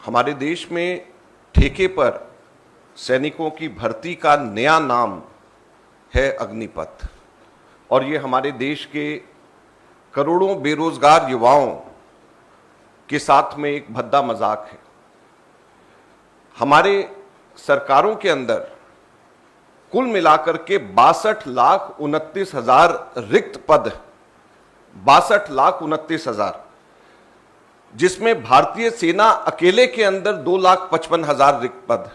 हमारे देश में ठेके पर सैनिकों की भर्ती का नया नाम है अग्निपथ, और ये हमारे देश के करोड़ों बेरोजगार युवाओं के साथ में एक भद्दा मजाक है। हमारे सरकारों के अंदर कुल मिलाकर के 62,29,000 रिक्त पद, 62,29,000, जिसमें भारतीय सेना अकेले के अंदर 2,55,000 रिक्त पद,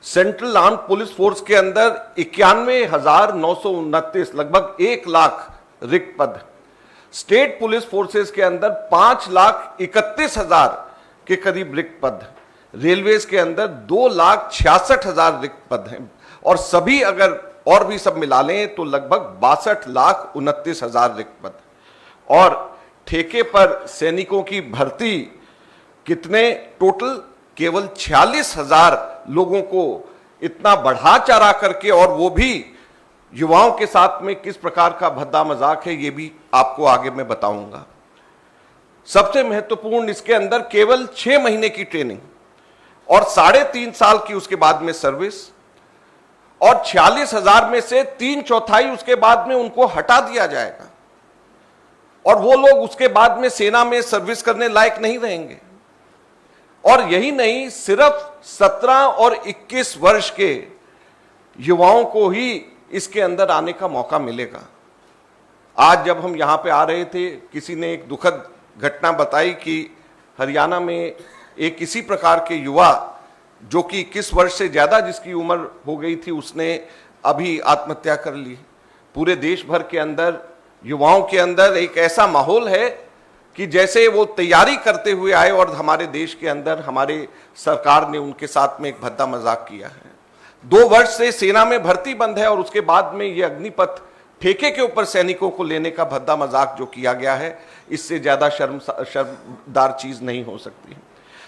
सेंट्रल आर्म्ड पुलिस फोर्स के अंदर 91,929, लगभग 1 लाख रिक्त पद, स्टेट पुलिस फोर्सेस के अंदर 5,31,000 के करीब रिक्त पद, रेलवेज के अंदर 2,66,000 रिक्त पद हैं, और सभी अगर और भी सब मिला लें तो लगभग 62,29,000 रिक्त पद। और ठेके पर सैनिकों की भर्ती कितने टोटल? केवल 46,000 लोगों को इतना बढ़ा चढ़ा करके, और वो भी युवाओं के साथ में किस प्रकार का भद्दा मजाक है ये भी आपको आगे मैं बताऊंगा। सबसे महत्वपूर्ण, इसके अंदर केवल 6 महीने की ट्रेनिंग और 3.5 साल की उसके बाद में सर्विस, और 46,000 में से 3/4 उसके बाद में उनको हटा दिया जाएगा, और वो लोग उसके बाद में सेना में सर्विस करने लायक नहीं रहेंगे। और यही नहीं, सिर्फ 17 और 21 वर्ष के युवाओं को ही इसके अंदर आने का मौका मिलेगा। आज जब हम यहां पे आ रहे थे, किसी ने एक दुखद घटना बताई कि हरियाणा में एक इसी प्रकार के युवा, जो कि 21 वर्ष से ज्यादा जिसकी उम्र हो गई थी, उसने अभी आत्महत्या कर ली। पूरे देश भर के अंदर युवाओं के अंदर एक ऐसा माहौल है कि जैसे वो तैयारी करते हुए आए, और हमारे देश के अंदर हमारे सरकार ने उनके साथ में एक भद्दा मजाक किया है। 2 वर्ष से सेना में भर्ती बंद है, और उसके बाद में ये अग्निपथ ठेके के ऊपर सैनिकों को लेने का भद्दा मजाक जो किया गया है, इससे ज्यादा शर्मदार चीज नहीं हो सकती।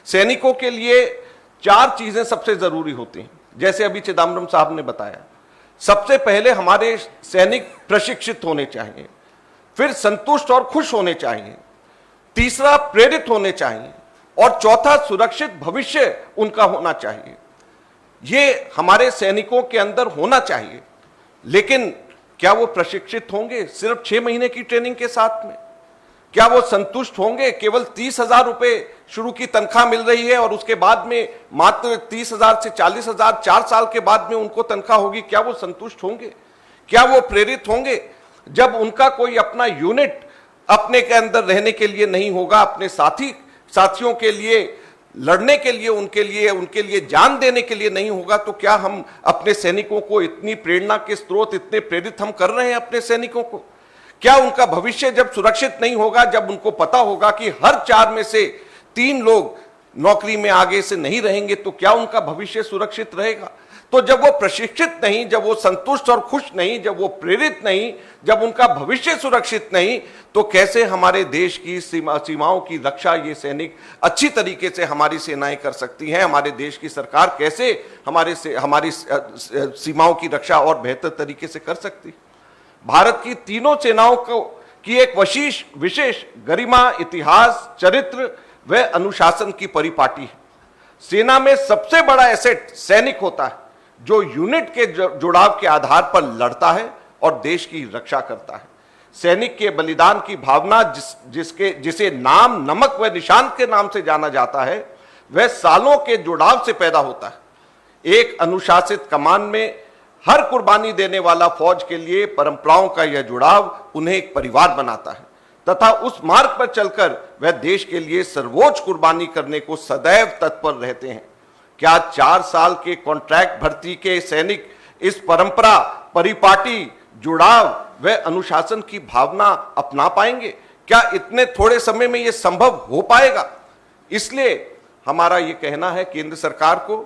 सैनिकों के लिए 4 चीजें सबसे जरूरी होती हैं, जैसे अभी चिदम्बरम साहब ने बताया। सबसे पहले हमारे सैनिक प्रशिक्षित होने चाहिए, फिर संतुष्ट और खुश होने चाहिए, तीसरा प्रेरित होने चाहिए, और चौथा सुरक्षित भविष्य उनका होना चाहिए। ये हमारे सैनिकों के अंदर होना चाहिए। लेकिन क्या वो प्रशिक्षित होंगे सिर्फ 6 महीने की ट्रेनिंग के साथ में? क्या वो संतुष्ट होंगे? केवल 30,000 रुपए शुरू की तनख्वाह मिल रही है, और उसके बाद में मात्र 30,000 से 40,000 4 साल के बाद में उनको तनख्वाह होगी। क्या वो संतुष्ट होंगे? क्या वो प्रेरित होंगे? जब उनका कोई अपना यूनिट अपने के अंदर रहने के लिए नहीं होगा, अपने साथियों के लिए लड़ने के लिए, उनके लिए जान देने के लिए नहीं होगा, तो क्या हम अपने सैनिकों को इतनी प्रेरणा के स्रोत, इतने प्रेरित हम कर रहे हैं अपने सैनिकों को? क्या उनका भविष्य जब सुरक्षित नहीं होगा, जब उनको पता होगा कि हर 4 में से 3 लोग नौकरी में आगे से नहीं रहेंगे, तो क्या उनका भविष्य सुरक्षित रहेगा? तो जब वो प्रशिक्षित नहीं, जब वो संतुष्ट और खुश नहीं, जब वो प्रेरित नहीं, जब उनका भविष्य सुरक्षित नहीं, तो कैसे हमारे देश की सीमाओं की रक्षा ये सैनिक अच्छी तरीके से हमारी सेनाएं कर सकती हैं? हमारे देश की सरकार कैसे हमारी सीमाओं की रक्षा और बेहतर तरीके से कर सकती? भारत की तीनों सेनाओं की एक विशेष गरिमा, इतिहास, चरित्र व अनुशासन की परिपाटी है। सेना में सबसे बड़ा एसेट सैनिक होता है, जो यूनिट के जुड़ाव के आधार पर लड़ता है और देश की रक्षा करता है। सैनिक के बलिदान की भावना, जिसे नाम, नमक व निशान के नाम से जाना जाता है, वह सालों के जुड़ाव से पैदा होता है। एक अनुशासित कमान में हर कुर्बानी देने वाला फौज के लिए परंपराओं का यह जुड़ाव उन्हें एक परिवार बनाता है, तथा उस मार्ग पर चलकर वह देश के लिए सर्वोच्च कुर्बानी करने को सदैव तत्पर रहते हैं। क्या 4 साल के कॉन्ट्रैक्ट भर्ती के सैनिक इस परंपरा, परिपाटी, जुड़ाव व अनुशासन की भावना अपना पाएंगे? क्या इतने थोड़े समय में यह संभव हो पाएगा? इसलिए हमारा यह कहना है केंद्र सरकार को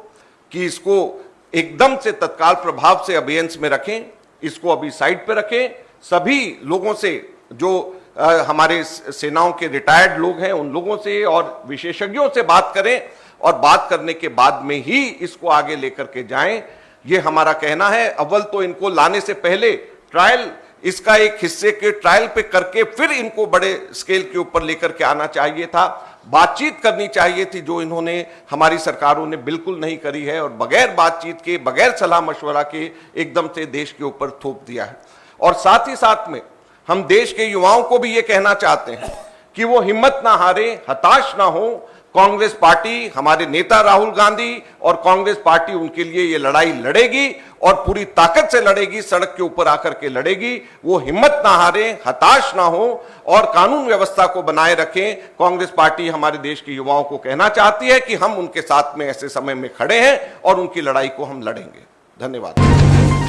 कि इसको एकदम से तत्काल प्रभाव से अभियान में रखें, इसको अभी साइड पे रखें। सभी लोगों से, जो हमारे सेनाओं के रिटायर्ड लोग हैं, उन लोगों से और विशेषज्ञों से बात करें, और बात करने के बाद में ही इसको आगे लेकर के जाएं। ये हमारा कहना है। अव्वल तो इनको लाने से पहले ट्रायल इसका एक हिस्से के ट्रायल पे करके फिर इनको बड़े स्केल के ऊपर लेकर के आना चाहिए था। बातचीत करनी चाहिए थी, जो इन्होंने हमारी सरकारों ने बिल्कुल नहीं करी है और बगैर बातचीत के, बगैर सलाह मशवरा के एकदम से देश के ऊपर थोप दिया है। और साथ ही साथ में हम देश के युवाओं को भी ये कहना चाहते हैं कि वो हिम्मत ना हारे, हताश ना हो। कांग्रेस पार्टी, हमारे नेता राहुल गांधी और कांग्रेस पार्टी उनके लिए ये लड़ाई लड़ेगी और पूरी ताकत से लड़ेगी, सड़क के ऊपर आकर के लड़ेगी। वो हिम्मत ना हारे, हताश ना हो और कानून व्यवस्था को बनाए रखें। कांग्रेस पार्टी हमारे देश के युवाओं को कहना चाहती है कि हम उनके साथ में ऐसे समय में खड़े हैं और उनकी लड़ाई को हम लड़ेंगे। धन्यवाद।